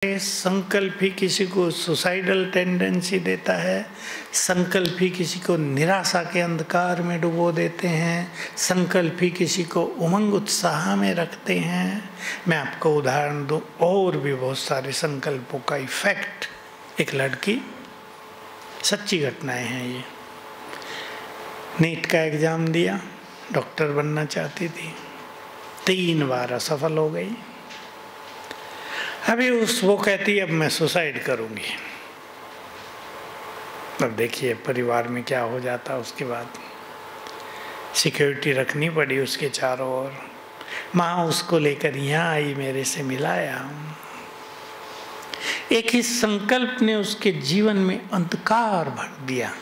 संकल्प ही किसी को सुसाइडल टेंडेंसी देता है, संकल्प ही किसी को निराशा के अंधकार में डुबो देते हैं, संकल्प ही किसी को उमंग उत्साह में रखते हैं। मैं आपको उदाहरण दूं, और भी बहुत सारे संकल्पों का इफेक्ट। एक लड़की, सच्ची घटनाएं हैं ये, नीट का एग्जाम दिया, डॉक्टर बनना चाहती थी, 3 बार असफल हो गई। अभी वो कहती अब मैं सुसाइड करूंगी। अब देखिए परिवार में क्या हो जाता। उसके बाद सिक्योरिटी रखनी पड़ी उसके चारों ओर। माँ उसको लेकर यहाँ आई, मेरे से मिलाया। एक ही संकल्प ने उसके जीवन में अंधकार भर दिया।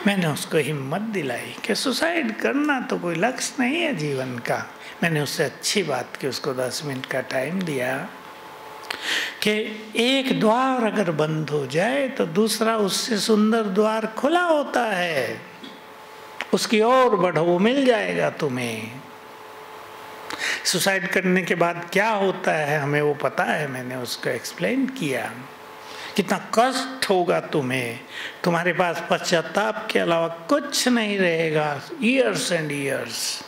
मैंने उसको हिम्मत दिलाई कि सुसाइड करना तो कोई लक्ष्य नहीं है जीवन का। मैंने उससे अच्छी बात की, उसको 10 मिनट का टाइम दिया कि एक द्वार अगर बंद हो जाए तो दूसरा उससे सुंदर द्वार खुला होता है, उसकी ओर बढ़ो, वो मिल जाएगा तुम्हें। सुसाइड करने के बाद क्या होता है हमें वो पता है। मैंने उसको एक्सप्लेन किया कितना कष्ट होगा तुम्हें, तुम्हारे पास पश्चाताप के अलावा कुछ नहीं रहेगा, ईयर्स एंड ईयर्स।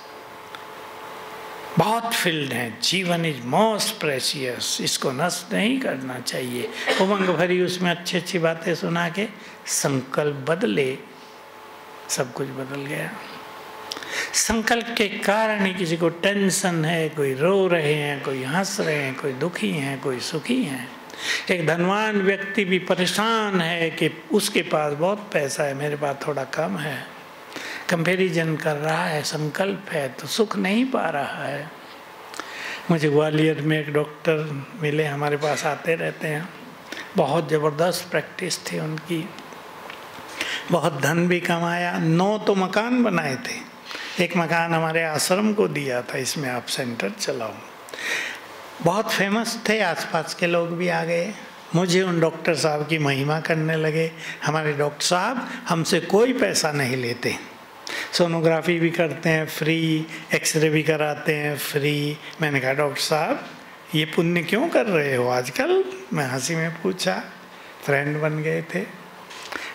बहुत फील्ड है, जीवन इज मोस्ट प्रेशियस, इसको नष्ट नहीं करना चाहिए। उमंग भरी उसमें अच्छी अच्छी बातें सुना के संकल्प बदले, सब कुछ बदल गया। संकल्प के कारण ही किसी को टेंशन है, कोई रो रहे हैं, कोई हंस रहे हैं, कोई दुखी हैं, कोई सुखी हैं। एक धनवान व्यक्ति भी परेशान है कि उसके पास बहुत पैसा है, मेरे पास थोड़ा कम है। कंपैरिजन कर रहा है, संकल्प है तो सुख नहीं पा रहा है। मुझे ग्वालियर में एक डॉक्टर मिले, हमारे पास आते रहते हैं। बहुत ज़बरदस्त प्रैक्टिस थी उनकी, बहुत धन भी कमाया। 9 तो मकान बनाए थे, एक मकान हमारे आश्रम को दिया था, इसमें आप सेंटर चलाओ। बहुत फेमस थे, आसपास के लोग भी आ गए। मुझे उन डॉक्टर साहब की महिमा करने लगे। हमारे डॉक्टर साहब हमसे कोई पैसा नहीं लेते, सोनोग्राफी भी करते हैं फ्री, एक्सरे भी कराते हैं फ्री। मैंने कहा डॉक्टर साहब ये पुण्य क्यों कर रहे हो आजकल? मैं हंसी में पूछा, फ्रेंड बन गए थे।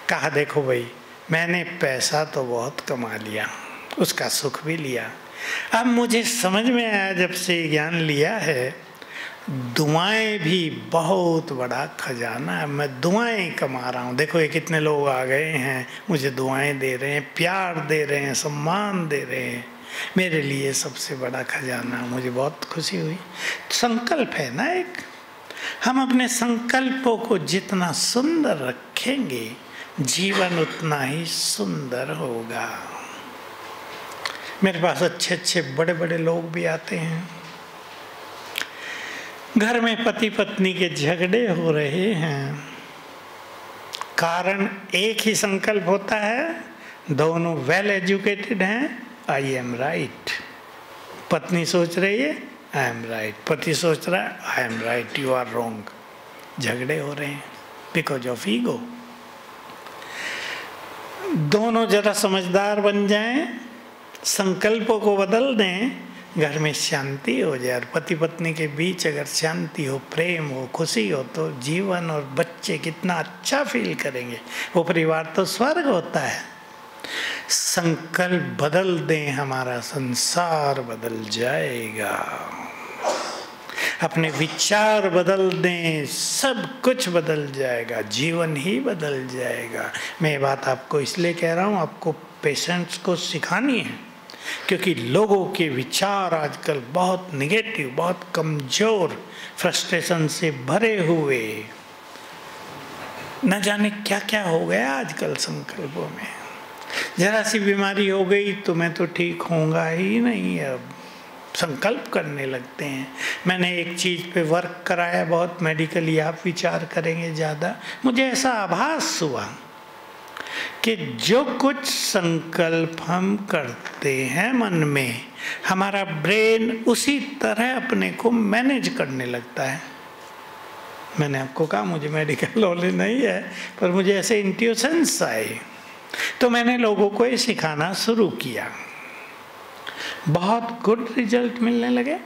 कहा देखो भाई, मैंने पैसा तो बहुत कमा लिया, उसका सुख भी लिया। अब मुझे समझ में आया जब से ज्ञान लिया है, दुआएं भी बहुत बड़ा खजाना है। मैं दुआएं कमा रहा हूँ। देखो ये कितने लोग आ गए हैं, मुझे दुआएं दे रहे हैं, प्यार दे रहे हैं, सम्मान दे रहे हैं। मेरे लिए सबसे बड़ा खजाना। मुझे बहुत खुशी हुई। संकल्प है ना एक, हम अपने संकल्पों को जितना सुंदर रखेंगे जीवन उतना ही सुंदर होगा। मेरे पास अच्छे अच्छे बड़े बड़े लोग भी आते हैं। घर में पति पत्नी के झगड़े हो रहे हैं, कारण एक ही संकल्प होता है, दोनों वेल एजुकेटेड हैं, आई एम राइट। पत्नी सोच रही है आई एम राइट, पति सोच रहा है I am right, you are wrong. झगड़े हो रहे हैं बिकॉज ऑफ ईगो। दोनों जरा समझदार बन जाएं, संकल्पों को बदल दें, घर में शांति हो जाए। और पति पत्नी के बीच अगर शांति हो, प्रेम हो, खुशी हो, तो जीवन और बच्चे कितना अच्छा फील करेंगे। वो परिवार तो स्वर्ग होता है। संकल्प बदल दें, हमारा संसार बदल जाएगा। अपने विचार बदल दें, सब कुछ बदल जाएगा, जीवन ही बदल जाएगा। मैं ये बात आपको इसलिए कह रहा हूँ, आपको पेशेंट्स को सिखानी है, क्योंकि लोगों के विचार आजकल बहुत निगेटिव, बहुत कमजोर, फ्रस्ट्रेशन से भरे हुए, न जाने क्या क्या हो गया आजकल संकल्पों में। जरा सी बीमारी हो गई तो मैं तो ठीक होऊंगा ही नहीं, अब संकल्प करने लगते हैं। मैंने एक चीज़ पे वर्क कराया बहुत मेडिकली, आप विचार करेंगे ज़्यादा। मुझे ऐसा आभास हुआ कि जो कुछ संकल्प हम करते हैं मन में, हमारा ब्रेन उसी तरह अपने को मैनेज करने लगता है। मैंने आपको कहा मुझे मेडिकल नॉलेज नहीं है, पर मुझे ऐसे इंट्यूशंस आए, तो मैंने लोगों को ये सिखाना शुरू किया। बहुत गुड रिजल्ट मिलने लगे।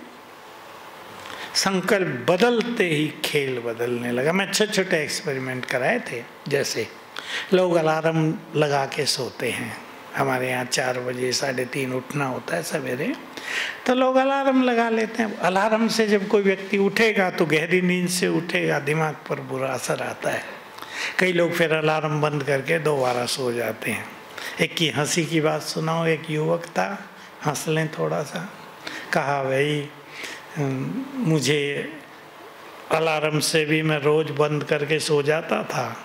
संकल्प बदलते ही खेल बदलने लगा। मैं छोटे छोटे एक्सपेरिमेंट कराए थे। जैसे लोग अलार्म लगा के सोते हैं, हमारे यहाँ 4 बजे 3:30 उठना होता है सवेरे, तो लोग अलार्म लगा लेते हैं। अलार्म से जब कोई व्यक्ति उठेगा तो गहरी नींद से उठेगा, दिमाग पर बुरा असर आता है। कई लोग फिर अलार्म बंद करके दोबारा सो जाते हैं। एक की हंसी की बात सुनाओ। एक युवक था, हंस लें थोड़ा सा। कहा भाई मुझे अलार्म से भी मैं रोज़ बंद करके सो जाता था।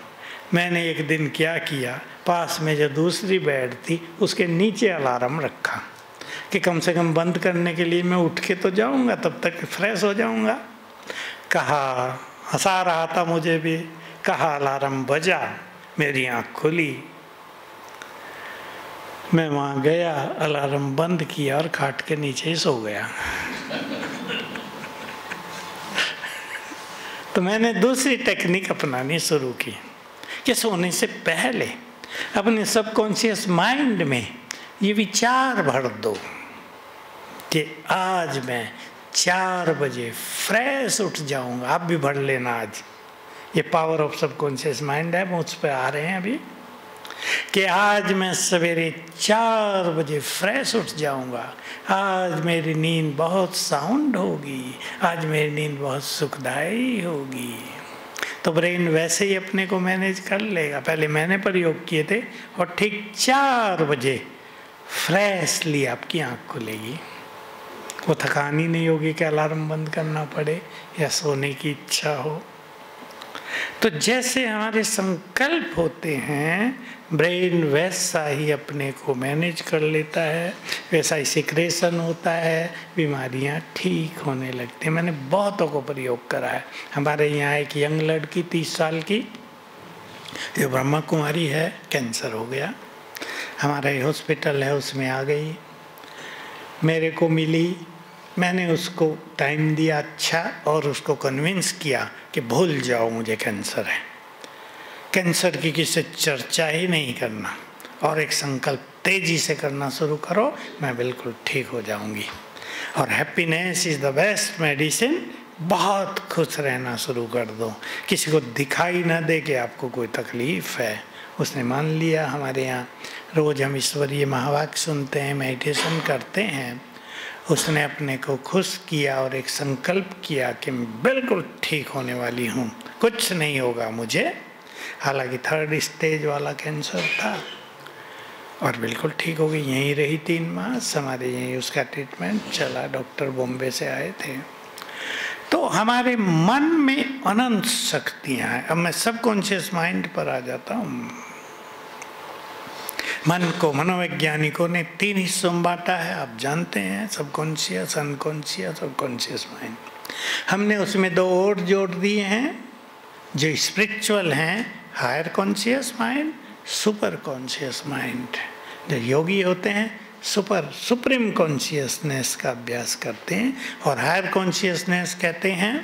मैंने एक दिन क्या किया, पास में जो दूसरी बेड थी उसके नीचे अलार्म रखा कि कम से कम बंद करने के लिए मैं उठ के तो जाऊंगा, तब तक फ्रेश हो जाऊंगा। कहा, हंसा रहा था मुझे भी। कहा अलार्म बजा, मेरी आँख खुली, मैं वहाँ गया, अलार्म बंद किया और खाट के नीचे ही सो गया। तो मैंने दूसरी टेक्निक अपनानी शुरू की कि सोने से पहले अपने सबकॉन्शियस माइंड में ये विचार भर दो कि आज मैं 4 बजे फ्रेश उठ जाऊंगा। आप भी भर लेना आज। ये पावर ऑफ सबकॉन्शियस माइंड है, मुझ पे आ रहे हैं अभी, कि आज मैं सवेरे 4 बजे फ्रेश उठ जाऊंगा। आज मेरी नींद बहुत साउंड होगी, आज मेरी नींद बहुत सुखदायी होगी। तो ब्रेन वैसे ही अपने को मैनेज कर लेगा। पहले मैंने प्रयोग किए थे और ठीक 4 बजे फ्रेशली आपकी आँख खुलेगी। वो थकान ही नहीं होगी कि अलार्म बंद करना पड़े या सोने की इच्छा हो। तो जैसे हमारे संकल्प होते हैं, ब्रेन वैसा ही अपने को मैनेज कर लेता है, वैसा ही सिक्रेशन होता है, बीमारियां ठीक होने लगती हैं। मैंने बहुतों को प्रयोग करा है। हमारे यहाँ एक यंग लड़की 30 साल की, जो ब्रह्मा कुमारी है, कैंसर हो गया। हमारा ये हॉस्पिटल है, उसमें आ गई, मेरे को मिली। मैंने उसको टाइम दिया अच्छा और उसको कन्विंस किया कि भूल जाओ मुझे कैंसर है, कैंसर की किसी चर्चा ही नहीं करना, और एक संकल्प तेजी से करना शुरू करो, मैं बिल्कुल ठीक हो जाऊंगी। और happiness is the best medicine. बहुत खुश रहना शुरू कर दो, किसी को दिखाई ना दे कि आपको कोई तकलीफ है। उसने मान लिया। हमारे यहाँ रोज़ हम ईश्वरीय महावाक्य सुनते हैं, मेडिटेशन करते हैं। उसने अपने को खुश किया और एक संकल्प किया कि मैं बिल्कुल ठीक होने वाली हूँ, कुछ नहीं होगा मुझे। हालांकि 3rd स्टेज वाला कैंसर था और बिल्कुल ठीक हो गई। यहीं रही 3 मास, हमारे यहीं उसका ट्रीटमेंट चला। डॉक्टर बॉम्बे से आए थे। तो हमारे मन में अनंत शक्तियाँ हैं। अब मैं सबकॉन्शियस माइंड पर आ जाता हूँ। मन को मनोवैज्ञानिकों ने 3 हिस्सों में बांटा है, आप जानते हैं, सबकॉन्शियस, अनकॉन्शियस और कॉन्शियस माइंड। हमने उसमें 2 और जोड़ दिए हैं जो स्पिरिचुअल हैं, higher conscious mind, super conscious mind. जो योगी होते हैं सुप्रीम कॉन्शियसनेस का अभ्यास करते हैं, और हायर कॉन्शियसनेस कहते हैं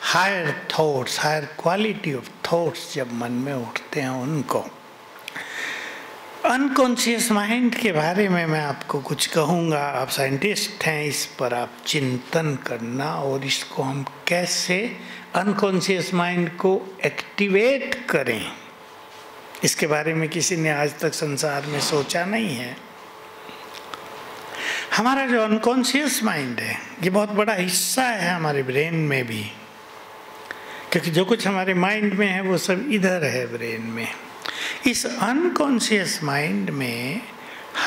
higher thoughts, higher quality of thoughts जब मन में उठते हैं उनको। अनकॉन्शियस माइंड के बारे में मैं आपको कुछ कहूँगा। आप साइंटिस्ट हैं, इस पर आप चिंतन करना, और इसको हम कैसे अनकॉन्शियस माइंड को एक्टिवेट करें, इसके बारे में किसी ने आज तक संसार में सोचा नहीं है। हमारा जो अनकॉन्शियस माइंड है, ये बहुत बड़ा हिस्सा है हमारे ब्रेन में भी, क्योंकि जो कुछ हमारे माइंड में है वो सब इधर है ब्रेन में। इस अनकॉन्शियस माइंड में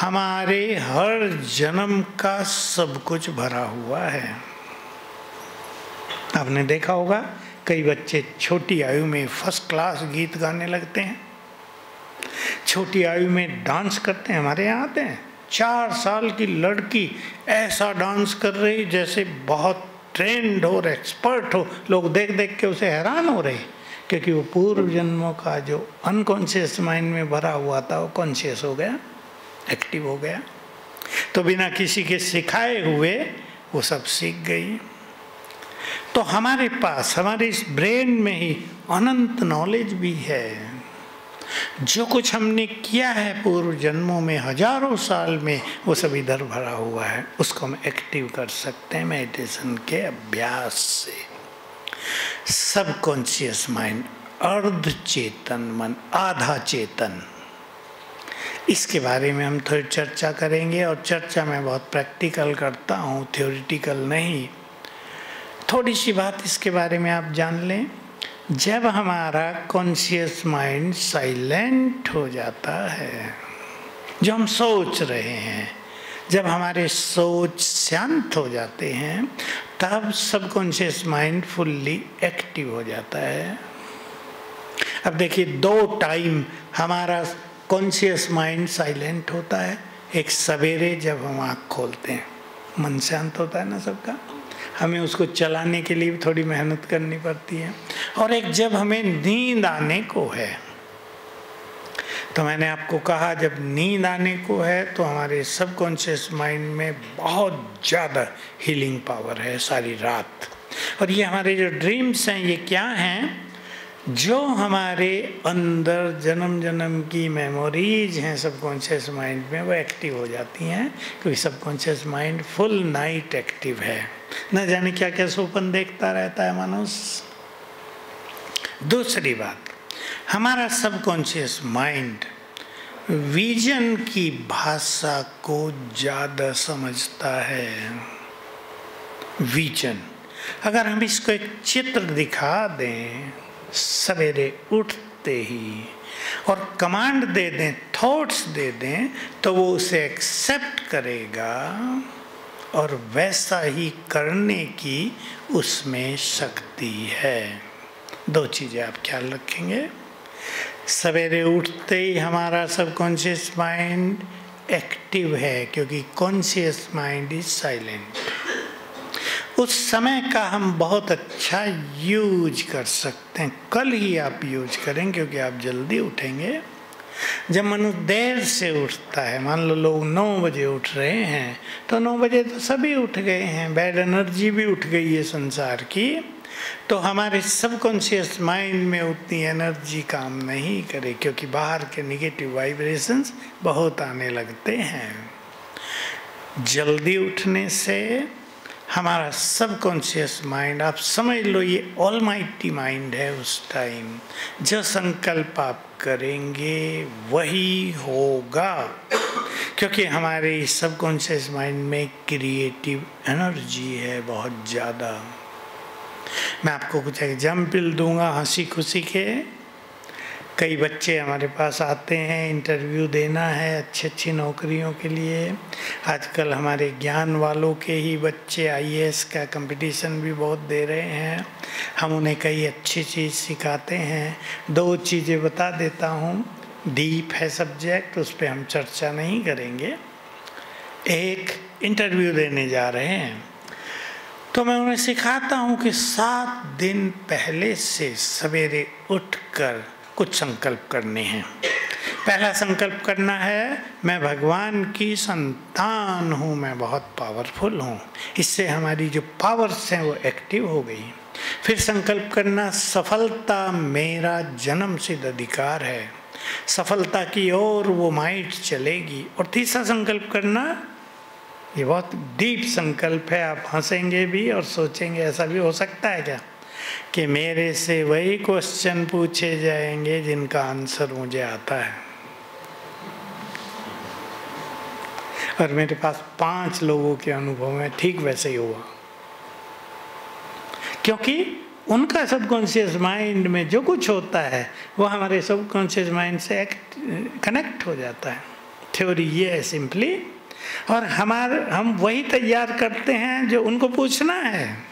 हमारे हर जन्म का सब कुछ भरा हुआ है। आपने देखा होगा कई बच्चे छोटी आयु में फर्स्ट क्लास गीत गाने लगते हैं, छोटी आयु में डांस करते हैं। हमारे यहाँ आते हैं, 4 साल की लड़की ऐसा डांस कर रही जैसे बहुत ट्रेंड हो, एक्सपर्ट हो। लोग देख देख के उसे हैरान हो रहे, क्योंकि वो पूर्व जन्मों का जो अनकॉन्शियस माइंड में भरा हुआ था वो कॉन्शियस हो गया, एक्टिव हो गया। तो बिना किसी के सिखाए हुए वो सब सीख गई। तो हमारे पास, हमारे इस ब्रेन में ही अनंत नॉलेज भी है, जो कुछ हमने किया है पूर्व जन्मों में, हजारों साल में, वो सब इधर भरा हुआ है। उसको हम एक्टिव कर सकते हैं मेडिटेशन के अभ्यास से। सबकॉन्शियस माइंड, अर्ध चेतन मन, आधा चेतन, इसके बारे में हम थोड़ी चर्चा करेंगे। और चर्चा मैं बहुत प्रैक्टिकल करता हूँ, थ्योरिटिकल नहीं। थोड़ी सी बात इसके बारे में आप जान लें। जब हमारा कॉन्शियस माइंड साइलेंट हो जाता है, जो हम सोच रहे हैं, जब हमारे सोच शांत हो जाते हैं, तब सबकॉन्शियस माइंड फुल्ली एक्टिव हो जाता है। अब देखिए, दो टाइम हमारा कॉन्शियस माइंड साइलेंट होता है। एक सवेरे जब हम आँख खोलते हैं, मन शांत होता है ना सबका, हमें उसको चलाने के लिए भी थोड़ी मेहनत करनी पड़ती है। और एक जब हमें नींद आने को है, तो मैंने आपको कहा जब नींद आने को है तो हमारे सबकॉन्शियस माइंड में बहुत ज़्यादा हीलिंग पावर है सारी रात। और ये हमारे जो ड्रीम्स हैं, ये क्या हैं? जो हमारे अंदर जन्म जन्म की मेमोरीज हैं सबकॉन्शियस माइंड में, वो एक्टिव हो जाती हैं, क्योंकि subconscious mind full night active है। न जाने क्या क्या स्वप्न देखता रहता है मनुष्य। दूसरी बात, हमारा सबकॉन्शियस माइंड विजन की भाषा को ज़्यादा समझता है। विजन, अगर हम इसको एक चित्र दिखा दें सवेरे उठते ही और कमांड दे दें, थॉट्स दे दें, तो वो उसे एक्सेप्ट करेगा और वैसा ही करने की उसमें शक्ति है। दो चीज़ें आप ख्याल रखेंगे। सवेरे उठते ही हमारा सबकॉन्शियस माइंड एक्टिव है, क्योंकि कॉन्शियस माइंड इज साइलेंट। उस समय का हम बहुत अच्छा यूज कर सकते हैं। कल ही आप यूज करें, क्योंकि आप जल्दी उठेंगे। जब मनुष्य देर से उठता है, मान लो लोग 9 बजे उठ रहे हैं, तो 9 बजे तो सभी उठ गए हैं, बैड एनर्जी भी उठ गई है संसार की, तो हमारे सबकॉन्शियस माइंड में उतनी एनर्जी काम नहीं करे, क्योंकि बाहर के नेगेटिव वाइब्रेशंस बहुत आने लगते हैं। जल्दी उठने से हमारा सबकॉन्शियस माइंड, आप समझ लो ये ऑलमाइटी माइंड है। उस टाइम जो संकल्प आप करेंगे वही होगा, क्योंकि हमारे सबकॉन्शियस माइंड में क्रिएटिव एनर्जी है बहुत ज़्यादा। मैं आपको कुछ एग्जाम्पल दूंगा हंसी खुशी के। कई बच्चे हमारे पास आते हैं, इंटरव्यू देना है अच्छी अच्छी नौकरियों के लिए। आजकल हमारे ज्ञान वालों के ही बच्चे IAS का कंपटीशन भी बहुत दे रहे हैं। हम उन्हें कई अच्छी चीज़ सिखाते हैं। 2 चीज़ें बता देता हूँ, डीप है सब्जेक्ट, उस पर हम चर्चा नहीं करेंगे। एक इंटरव्यू देने जा रहे हैं, तो मैं उन्हें सिखाता हूँ कि 7 दिन पहले से सवेरे उठकर कुछ संकल्प करने हैं। पहला संकल्प करना है, मैं भगवान की संतान हूँ, मैं बहुत पावरफुल हूँ। इससे हमारी जो पावर्स हैं वो एक्टिव हो गई। फिर संकल्प करना, सफलता मेरा जन्म सिद्ध अधिकार है, सफलता की ओर वो माइट चलेगी। और तीसरा संकल्प करना, ये बहुत डीप संकल्प है, आप हंसेंगे भी और सोचेंगे ऐसा भी हो सकता है क्या कि मेरे से वही क्वेश्चन पूछे जाएंगे जिनका आंसर मुझे आता है। और मेरे पास 5 लोगों के अनुभव में ठीक वैसे ही हुआ, क्योंकि उनका सबकॉन्शियस माइंड में जो कुछ होता है वो हमारे सबकॉन्शियस माइंड से कनेक्ट हो जाता है। थ्योरी ये है सिंपली, और हम वही तैयार करते हैं जो उनको पूछना है।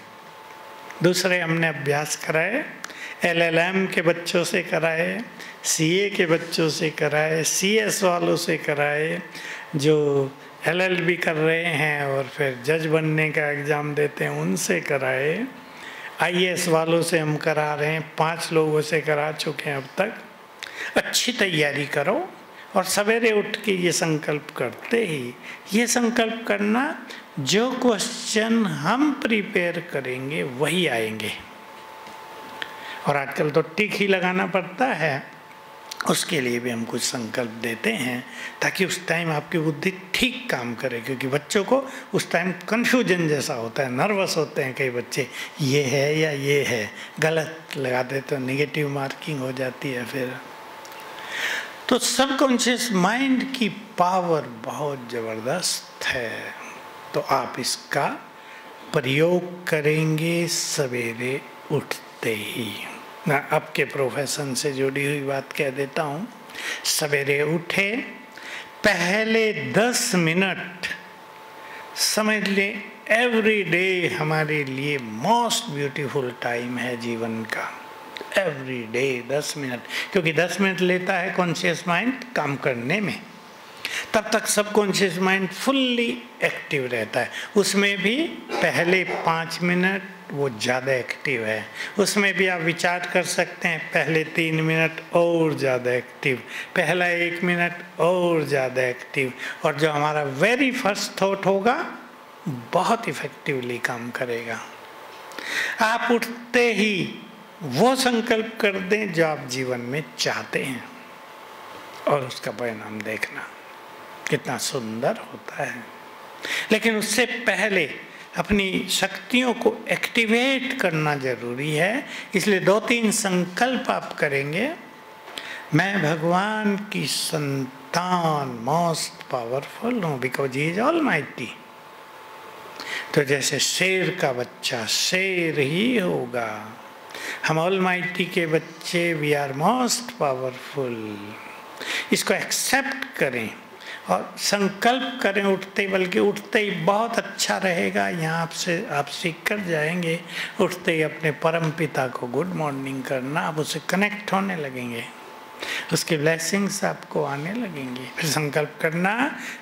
दूसरे हमने अभ्यास कराए, LLM के बच्चों से कराए, CA के बच्चों से कराए, CS वालों से कराए, जो LLB कर रहे हैं और फिर जज बनने का एग्ज़ाम देते हैं उनसे कराए, IAS वालों से हम करा रहे हैं, 5 लोगों से करा चुके हैं अब तक। अच्छी तैयारी करो और सवेरे उठ के ये संकल्प करते ही, ये संकल्प करना, जो क्वेश्चन हम प्रिपेयर करेंगे वही आएंगे। और आजकल तो टिक ही लगाना पड़ता है, उसके लिए भी हम कुछ संकल्प देते हैं ताकि उस टाइम आपकी बुद्धि ठीक काम करे, क्योंकि बच्चों को उस टाइम कन्फ्यूजन जैसा होता है, नर्वस होते हैं कई बच्चे, ये है या ये है, गलत लगा देते तो निगेटिव मार्किंग हो जाती है फिर। तो सबकॉन्शियस माइंड की पावर बहुत ज़बरदस्त है, तो आप इसका प्रयोग करेंगे सवेरे उठते ही। मैं आपके प्रोफेशन से जुड़ी हुई बात कह देता हूँ, सवेरे उठे, पहले 10 मिनट समझ लें एवरी डे हमारे लिए मोस्ट ब्यूटीफुल टाइम है जीवन का। एवरी डे 10 मिनट, क्योंकि 10 मिनट लेता है कॉन्शियस माइंड काम करने में, तब तक सब कॉन्शियस माइंड फुल्ली एक्टिव रहता है। उसमें भी पहले 5 मिनट वो ज़्यादा एक्टिव है, उसमें भी आप विचार कर सकते हैं, पहले 3 मिनट और ज़्यादा एक्टिव, पहला 1 मिनट और ज़्यादा एक्टिव, और जो हमारा वेरी फर्स्ट थॉट होगा बहुत इफेक्टिवली काम करेगा। आप उठते ही वो संकल्प कर दें जो आप जीवन में चाहते हैं, और उसका परिणाम देखना कितना सुंदर होता है। लेकिन उससे पहले अपनी शक्तियों को एक्टिवेट करना जरूरी है, इसलिए 2-3 संकल्प आप करेंगे। मैं भगवान की संतान, मोस्ट पावरफुल हूँ बिकॉज ही इज ऑलमाइटी। तो जैसे शेर का बच्चा शेर ही होगा, हम ऑलमाइटी के बच्चे, वी आर मोस्ट पावरफुल। इसको एक्सेप्ट करें और संकल्प करें उठते, बल्कि उठते ही बहुत अच्छा रहेगा। यहाँ आपसे आप सीख कर जाएंगे, उठते ही अपने परम पिता को गुड मॉर्निंग करना, आप उससे कनेक्ट होने लगेंगे, उसकी ब्लेसिंग्स आपको आने लगेंगी। फिर संकल्प करना,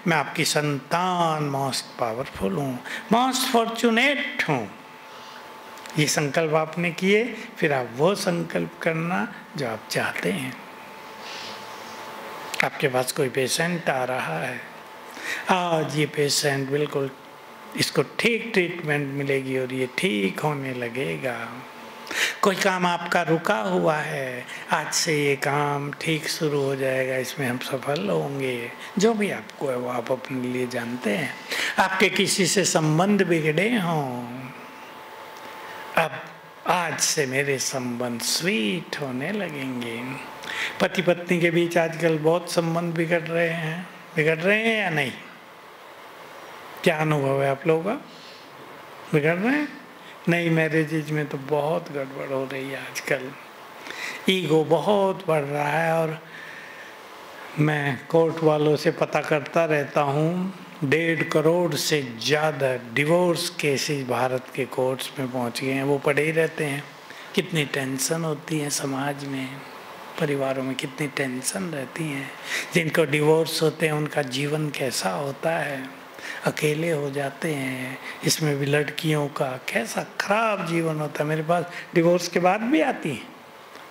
मैं आपकी संतान, मोस्ट पावरफुल हूँ, मोस्ट फॉर्चुनेट हूँ। ये संकल्प आपने किए, फिर आप वो संकल्प करना जो आप चाहते हैं। आपके पास कोई पेशेंट आ रहा है, आज ये पेशेंट बिल्कुल, इसको ठीक ट्रीटमेंट मिलेगी और ये ठीक होने लगेगा। कोई काम आपका रुका हुआ है, आज से ये काम ठीक शुरू हो जाएगा, इसमें हम सफल होंगे। जो भी आपको है वो आप अपने लिए जानते हैं। आपके किसी से संबंध बिगड़े हों, अब आज से मेरे संबंध स्वीट होने लगेंगे। पति पत्नी के बीच आजकल बहुत संबंध बिगड़ रहे हैं या नहीं? क्या अनुभव है आप लोगों का? बिगड़ रहे हैं? नई मैरिजेज में तो बहुत गड़बड़ हो रही है आजकल, ईगो बहुत बढ़ रहा है। और मैं कोर्ट वालों से पता करता रहता हूँ, 1.5 करोड़ से ज़्यादा डिवोर्स केसेस भारत के कोर्ट्स में पहुँच गए हैं। वो पड़े ही रहते हैं। कितनी टेंशन होती है समाज में, परिवारों में कितनी टेंशन रहती है। जिनको डिवोर्स होते हैं उनका जीवन कैसा होता है, अकेले हो जाते हैं। इसमें भी लड़कियों का कैसा खराब जीवन होता है। मेरे पास डिवोर्स के बाद भी आती हैं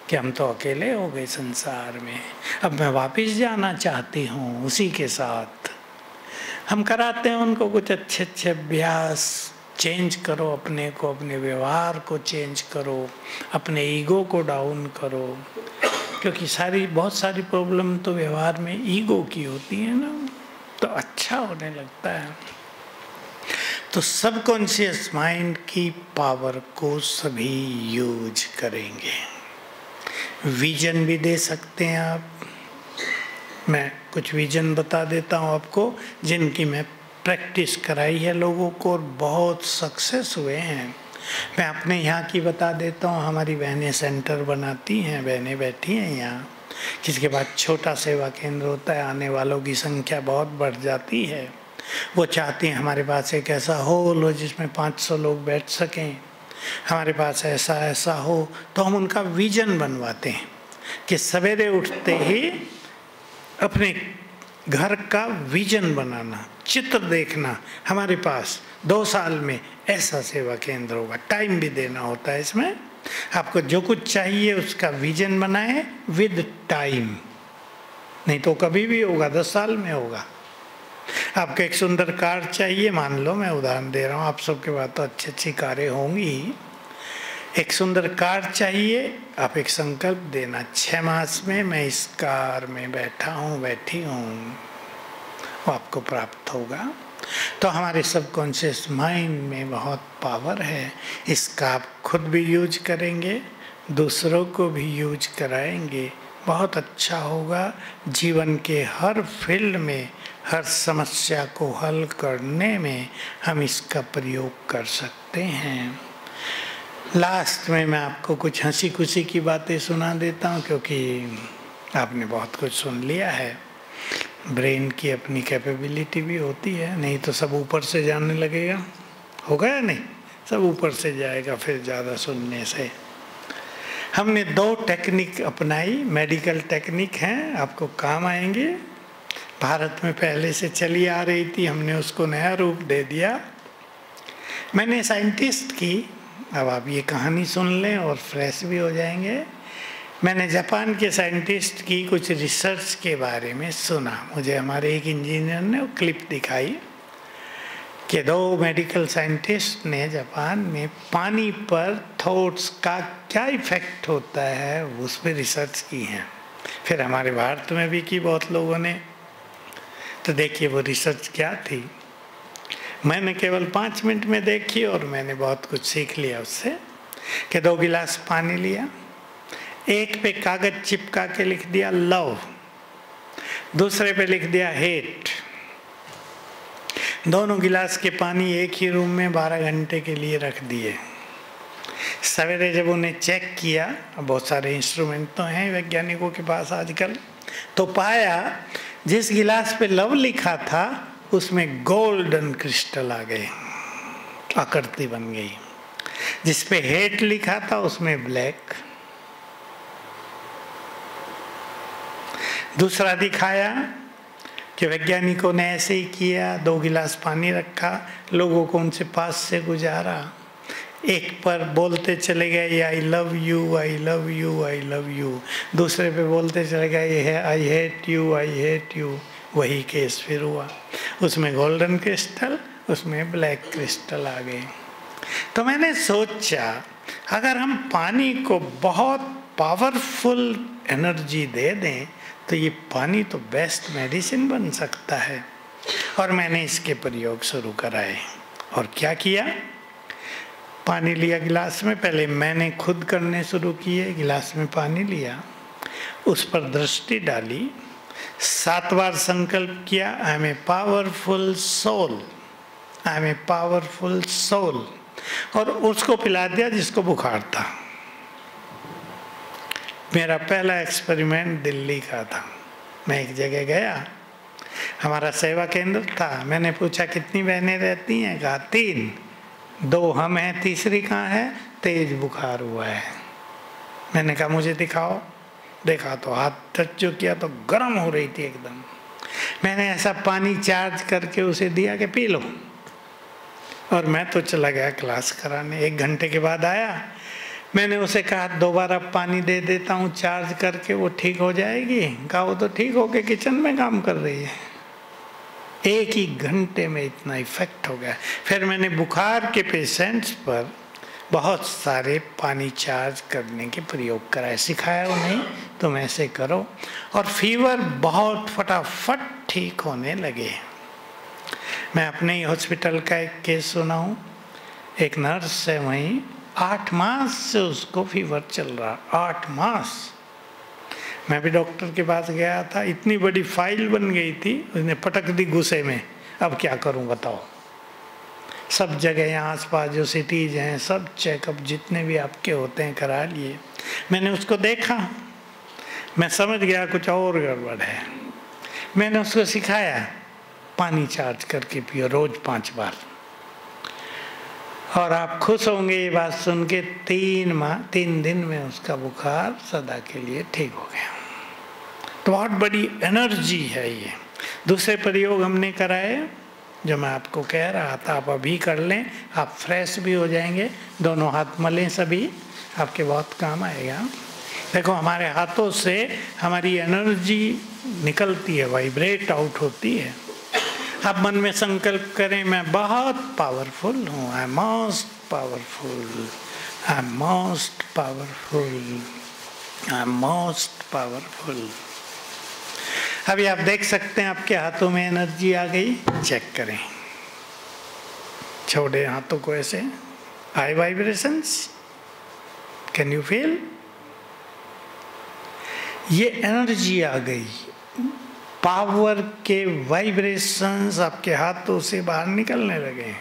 कि हम तो अकेले हो गए संसार में, अब मैं वापस जाना चाहती हूँ उसी के साथ। हम कराते हैं उनको कुछ अच्छे अभ्यास, चेंज करो अपने को, अपने व्यवहार को चेंज करो, अपने ईगो को डाउन करो, क्योंकि बहुत सारी प्रॉब्लम तो व्यवहार में ईगो की होती है ना, तो अच्छा होने लगता है। तो सबकॉन्शियस माइंड की पावर को सभी यूज करेंगे। विजन भी दे सकते हैं आप। मैं कुछ विजन बता देता हूँ आपको, जिनकी मैं प्रैक्टिस कराई है लोगों को और बहुत सक्सेस हुए हैं। मैं अपने यहाँ की बता देता हूँ। हमारी बहनें सेंटर बनाती हैं, बहनें बैठी हैं यहाँ। किसके पास छोटा सेवा केंद्र होता है, आने वालों की संख्या बहुत बढ़ जाती है। वो चाहती हैं हमारे पास एक ऐसा हॉल हो जिसमें 500 लोग बैठ सकें, हमारे पास ऐसा हो। तो हम उनका विजन बनवाते हैं कि सवेरे उठते ही अपने घर का विजन बनाना, चित्र देखना, हमारे पास 2 साल में ऐसा सेवा केंद्र होगा। टाइम भी देना होता है इसमें। आपको जो कुछ चाहिए उसका विजन बनाए विद टाइम, नहीं तो कभी भी होगा, 10 साल में होगा। आपको एक सुंदर कार चाहिए, मान लो मैं उदाहरण दे रहा हूँ, आप सबके पास तो अच्छी कारें होंगी। एक सुंदर कार चाहिए, आप एक संकल्प देना, 6 मास में मैं इस कार में बैठा हूँ, बैठी हूँ, वो आपको प्राप्त होगा। तो हमारे सबकॉन्शियस माइंड में बहुत पावर है, इसका आप खुद भी यूज करेंगे, दूसरों को भी यूज कराएंगे, बहुत अच्छा होगा। जीवन के हर फील्ड में, हर समस्या को हल करने में हम इसका प्रयोग कर सकते हैं। लास्ट में मैं आपको कुछ हंसी खुशी की बातें सुना देता हूँ, क्योंकि आपने बहुत कुछ सुन लिया है। ब्रेन की अपनी कैपेबिलिटी भी होती है, नहीं तो सब ऊपर से जाने लगेगा, होगा या नहीं? सब ऊपर से जाएगा फिर ज़्यादा सुनने से। हमने 2 टेक्निक अपनाई, मेडिकल टेक्निक हैं, आपको काम आएंगे। भारत में पहले से चली आ रही थी, हमने उसको नया रूप दे दिया। मैंने साइंटिस्ट की, अब आप ये कहानी सुन लें और फ्रेश भी हो जाएंगे। मैंने जापान के साइंटिस्ट की कुछ रिसर्च के बारे में सुना, मुझे हमारे एक इंजीनियर ने वो क्लिप दिखाई कि 2 मेडिकल साइंटिस्ट ने जापान में पानी पर थॉट्स का क्या इफेक्ट होता है उस पर रिसर्च की है। फिर हमारे भारत में भी की बहुत लोगों ने। तो देखिए वो रिसर्च क्या थी, मैंने केवल 5 मिनट में देखी और मैंने बहुत कुछ सीख लिया उससे। कि 2 गिलास पानी लिया, एक पे कागज चिपका के लिख दिया लव, दूसरे पे लिख दिया हेट। दोनों गिलास के पानी एक ही रूम में 12 घंटे के लिए रख दिए। सवेरे जब उन्हें चेक किया, बहुत सारे इंस्ट्रूमेंट तो हैं वैज्ञानिकों के पास आजकल, तो पाया जिस गिलास पे लव लिखा था उसमें गोल्डन क्रिस्टल आ गए, आकृति बन गई। जिस पे हेट लिखा था उसमें ब्लैक। दूसरा दिखाया कि वैज्ञानिकों ने ऐसे ही किया, 2 गिलास पानी रखा, लोगों को उनसे पास से गुजारा, एक पर बोलते चले गए I love you, I love you, I love you, दूसरे पे बोलते चले गए I hate you, I hate you. वही केस फिर हुआ, उसमें गोल्डन क्रिस्टल, उसमें ब्लैक क्रिस्टल आ गए। तो मैंने सोचा अगर हम पानी को बहुत पावरफुल एनर्जी दे दें तो ये पानी तो बेस्ट मेडिसिन बन सकता है। और मैंने इसके प्रयोग शुरू कराए। और क्या किया, पानी लिया गिलास में, पहले मैंने खुद करने शुरू किए। गिलास में पानी लिया, उस पर दृष्टि डाली, 7 बार संकल्प किया, I am a powerful soul, I am a powerful soul, और उसको पिला दिया जिसको बुखार था। मेरा पहला एक्सपेरिमेंट दिल्ली का था। मैं एक जगह गया, हमारा सेवा केंद्र था, मैंने पूछा कितनी बहनें रहती हैं, कहा 3, 2 हम हैं, तीसरी कहाँ है, तेज बुखार हुआ है। मैंने कहा मुझे दिखाओ, देखा तो हाथ टच जो किया तो गर्म हो रही थी एकदम। मैंने ऐसा पानी चार्ज करके उसे दिया कि पी लो, और मैं तो चला गया क्लास कराने। 1 घंटे के बाद आया, मैंने उसे कहा दोबारा पानी दे देता हूँ चार्ज करके, वो ठीक हो जाएगी। कहा वो तो ठीक होके किचन में काम कर रही है। 1 ही घंटे में इतना इफेक्ट हो गया। फिर मैंने बुखार के पेशेंट्स पर बहुत सारे पानी चार्ज करने के प्रयोग कराए, सिखाया उन्हें तुम ऐसे करो, और फीवर बहुत फटाफट ठीक होने लगे। मैं अपने ही हॉस्पिटल का एक केस सुना हूँ। एक नर्स है वहीं, 8 मास से उसको फीवर चल रहा, 8 मास। मैं भी डॉक्टर के पास गया था, इतनी बड़ी फाइल बन गई थी, उसने पटक दी गुस्से में, अब क्या करूं बताओ। सब जगह यहाँ आसपास जो सिटीज हैं सब चेकअप जितने भी आपके होते हैं करा लिए। मैंने उसको देखा, मैं समझ गया कुछ और गड़बड़ है। मैंने उसको सिखाया पानी चार्ज करके पियो रोज 5 बार, और आप खुश होंगे ये बात सुन के, 3 दिन में उसका बुखार सदा के लिए ठीक हो गया। तो बहुत बड़ी एनर्जी है ये। दूसरे प्रयोग हमने कराए जो मैं आपको कह रहा था, आप अभी कर लें, आप फ्रेश भी हो जाएंगे। दोनों हाथ मलें, सभी आपके बहुत काम आएगा। देखो हमारे हाथों से हमारी एनर्जी निकलती है, वाइब्रेट आउट होती है। आप मन में संकल्प करें मैं बहुत पावरफुल हूँ, I am most powerful, I am most powerful, I am most powerful. अभी आप देख सकते हैं आपके हाथों में एनर्जी आ गई, चेक करें, छोड़े हाथों को ऐसे, high vibrations, can you feel? ये एनर्जी आ गई, पावर के वाइब्रेशंस आपके हाथों से बाहर निकलने लगे।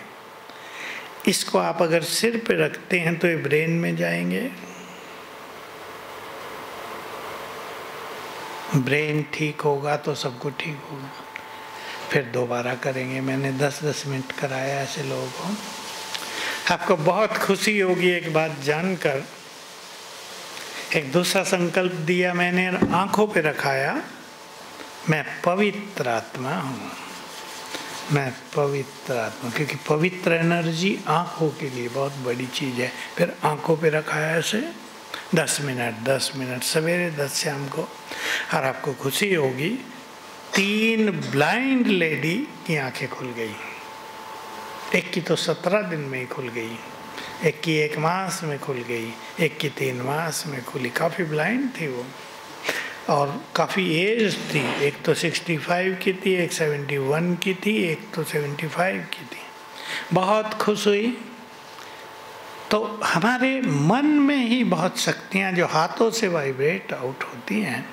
इसको आप अगर सिर पे रखते हैं तो ये ब्रेन में जाएंगे, ब्रेन ठीक होगा तो सब कुछ ठीक होगा। फिर दोबारा करेंगे, मैंने 10-10 मिनट कराया ऐसे लोगों को। आपको बहुत खुशी होगी एक बात जानकर। एक दूसरा संकल्प दिया मैंने, आंखों पे रखाया, मैं पवित्र आत्मा हूँ, मैं पवित्र आत्मा, क्योंकि पवित्र एनर्जी आंखों के लिए बहुत बड़ी चीज़ है। फिर आंखों पे रखाया ऐसे 10 मिनट, 10 मिनट, सवेरे 10 शाम को। और आपको खुशी होगी 3 ब्लाइंड लेडी की आंखें खुल गई। एक की तो 17 दिन में ही खुल गई, एक की 1 मास में खुल गई, एक की 3 मास में खुली। काफ़ी ब्लाइंड थी वो और काफ़ी एज थी, एक तो 65 की थी, एक 71 की थी, एक तो 75 की थी। बहुत खुश हुई। तो हमारे मन में ही बहुत शक्तियाँ जो हाथों से वाइब्रेट आउट होती हैं।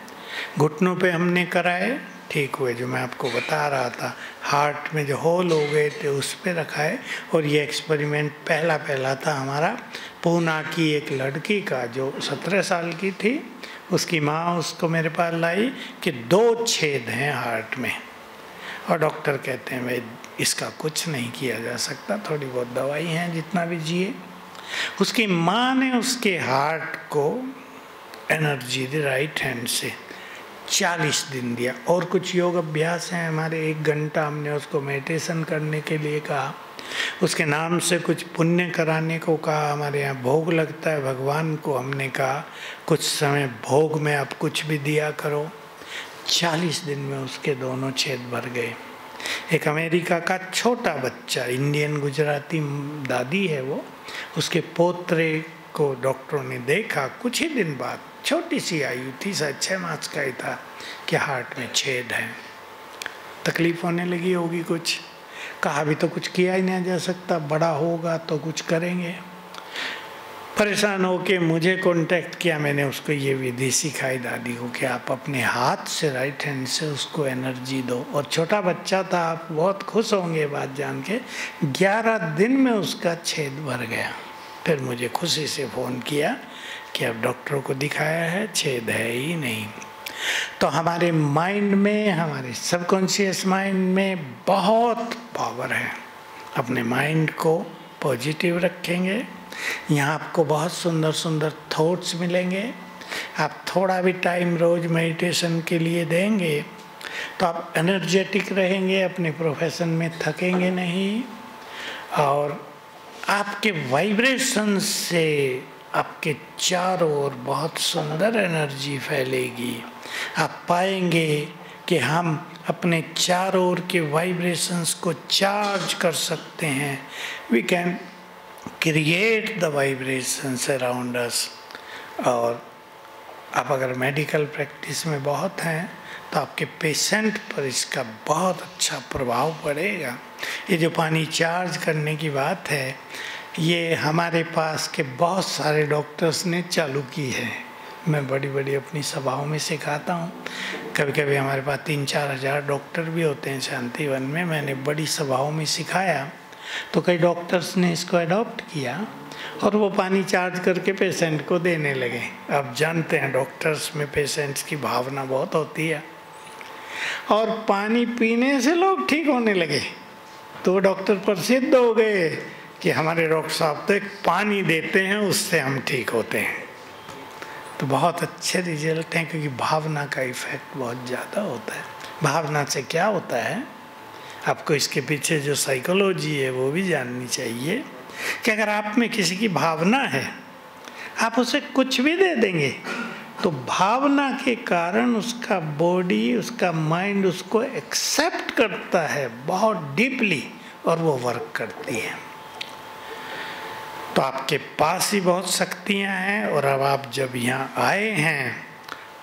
घुटनों पे हमने कराए, ठीक हुए, जो मैं आपको बता रहा था। हार्ट में जो होल हो गए थे उस पे रखा है। और ये एक्सपेरिमेंट पहला था हमारा, पूना की एक लड़की का जो 17 साल की थी। उसकी माँ उसको मेरे पास लाई कि 2 छेद हैं हार्ट में, और डॉक्टर कहते हैं भाई इसका कुछ नहीं किया जा सकता, थोड़ी बहुत दवाई हैं, जितना भी जिए। उसकी माँ ने उसके हार्ट को एनर्जी दी राइट हैंड से, 40 दिन दिया। और कुछ योग अभ्यास हैं हमारे, 1 घंटा हमने उसको मेडिटेशन करने के लिए कहा, उसके नाम से कुछ पुण्य कराने को कहा। हमारे यहाँ भोग लगता है भगवान को, हमने कहा कुछ समय भोग में आप कुछ भी दिया करो। 40 दिन में उसके दोनों छेद भर गए। एक अमेरिका का छोटा बच्चा, इंडियन गुजराती दादी है वो, उसके पोतरे को डॉक्टरों ने देखा कुछ ही दिन बाद, छोटी सी आयु थी, शायद 6 मास का ही था, कि हार्ट में छेद है। तकलीफ होने लगी होगी कुछ, कहा अभी तो कुछ किया ही नहीं जा सकता, बड़ा होगा तो कुछ करेंगे। परेशान होके मुझे कांटेक्ट किया, मैंने उसको ये विधि सिखाई दादी को कि आप अपने हाथ से राइट हैंड से उसको एनर्जी दो। और छोटा बच्चा था, आप बहुत खुश होंगे बात जान के, 11 दिन में उसका छेद भर गया। फिर मुझे खुशी से फ़ोन किया कि अब डॉक्टरों को दिखाया है, छेद है ही नहीं। तो हमारे माइंड में, हमारे सबकॉन्शियस माइंड में बहुत पावर है। अपने माइंड को पॉजिटिव रखेंगे, यहाँ आपको बहुत सुंदर सुंदर थॉट्स मिलेंगे। आप थोड़ा भी टाइम रोज मेडिटेशन के लिए देंगे तो आप एनर्जेटिक रहेंगे, अपने प्रोफेशन में थकेंगे नहीं, और आपके वाइब्रेशन से आपके चारों ओर बहुत सुंदर एनर्जी फैलेगी। आप पाएंगे कि हम अपने चारों ओर के वाइब्रेशंस को चार्ज कर सकते हैं। We can create the vibrations around us. और आप अगर मेडिकल प्रैक्टिस में बहुत हैं तो आपके पेशेंट पर इसका बहुत अच्छा प्रभाव पड़ेगा। ये जो पानी चार्ज करने की बात है, ये हमारे पास के बहुत सारे डॉक्टर्स ने चालू की है। मैं बड़ी बड़ी अपनी सभाओं में सिखाता हूँ। कभी कभी हमारे पास 3-4 हज़ार डॉक्टर भी होते हैं शांतिवन में। मैंने बड़ी सभाओं में सिखाया तो कई डॉक्टर्स ने इसको अडॉप्ट किया और वो पानी चार्ज करके पेशेंट को देने लगे। आप जानते हैं डॉक्टर्स में पेशेंट्स की भावना बहुत होती है, और पानी पीने से लोग ठीक होने लगे। तो डॉक्टर प्रसिद्ध हो गए कि हमारे डॉक्टर साहब तो एक पानी देते हैं उससे हम ठीक होते हैं। तो बहुत अच्छे रिजल्ट हैं, क्योंकि भावना का इफेक्ट बहुत ज़्यादा होता है। भावना से क्या होता है, आपको इसके पीछे जो साइकोलॉजी है वो भी जाननी चाहिए कि अगर आप में किसी की भावना है, आप उसे कुछ भी दे देंगे तो भावना के कारण उसका बॉडी, उसका माइंड उसको एक्सेप्ट करता है बहुत डीपली, और वो वर्क करती है। तो आपके पास ही बहुत शक्तियां हैं, और अब आप जब यहाँ आए हैं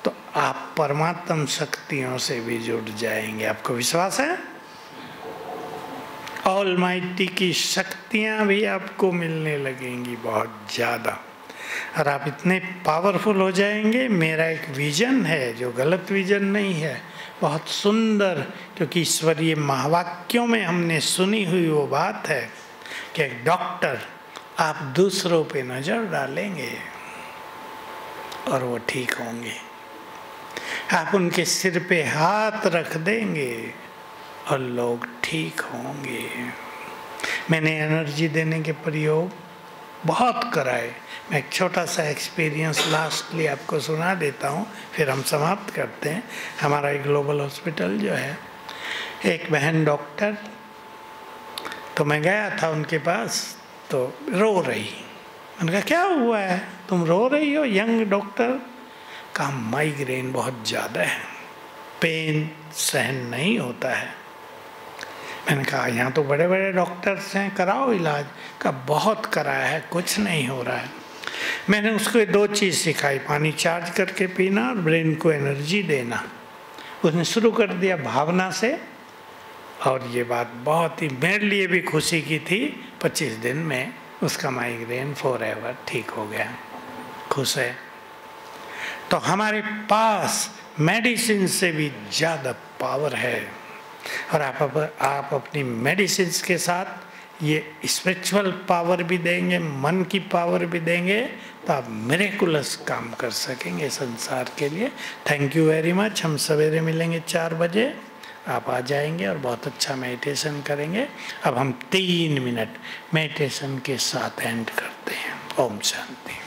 तो आप परमात्म शक्तियों से भी जुड़ जाएंगे। आपको विश्वास है? ऑलमाइटी की शक्तियां भी आपको मिलने लगेंगी बहुत ज़्यादा, और आप इतने पावरफुल हो जाएंगे। मेरा एक विजन है जो गलत विजन नहीं है, बहुत सुंदर, क्योंकि ईश्वरीय महावाक्यों में हमने सुनी हुई वो बात है कि एक डॉक्टर, आप दूसरों पे नज़र डालेंगे और वो ठीक होंगे। आप उनके सिर पे हाथ रख देंगे और लोग ठीक होंगे। मैंने एनर्जी देने के प्रयोग बहुत कराए। मैं एक छोटा सा एक्सपीरियंस लास्टली आपको सुना देता हूँ, फिर हम समाप्त करते हैं। हमारा एक ग्लोबल हॉस्पिटल जो है, एक बहन डॉक्टर, तो मैं गया था उनके पास, तो रो रही। मैंने कहा क्या हुआ है, तुम रो रही हो? Young doctor. कहा माइग्रेन बहुत ज़्यादा है, पेन सहन नहीं होता है। मैंने कहा यहाँ तो बड़े बड़े डॉक्टर्स हैं, कराओ इलाज। का बहुत कराया है, कुछ नहीं हो रहा है। मैंने उसको 2 चीज़ सिखाई, पानी चार्ज करके पीना और ब्रेन को एनर्जी देना। उसने शुरू कर दिया भावना से, और ये बात बहुत ही मेरे लिए भी खुशी की थी। 25 दिन में उसका माइग्रेन फॉरएवर ठीक हो गया। खुश है? तो हमारे पास मेडिसिन से भी ज़्यादा पावर है, और आप अपनी मेडिसिन के साथ ये स्पिरिचुअल पावर भी देंगे, मन की पावर भी देंगे, तो आप मिरेकुलस काम कर सकेंगे संसार के लिए। Thank you very much. हम सवेरे मिलेंगे 4 बजे, आप आ जाएंगे और बहुत अच्छा मेडिटेशन करेंगे। अब हम 3 मिनट मेडिटेशन के साथ एंड करते हैं। ओम शांति।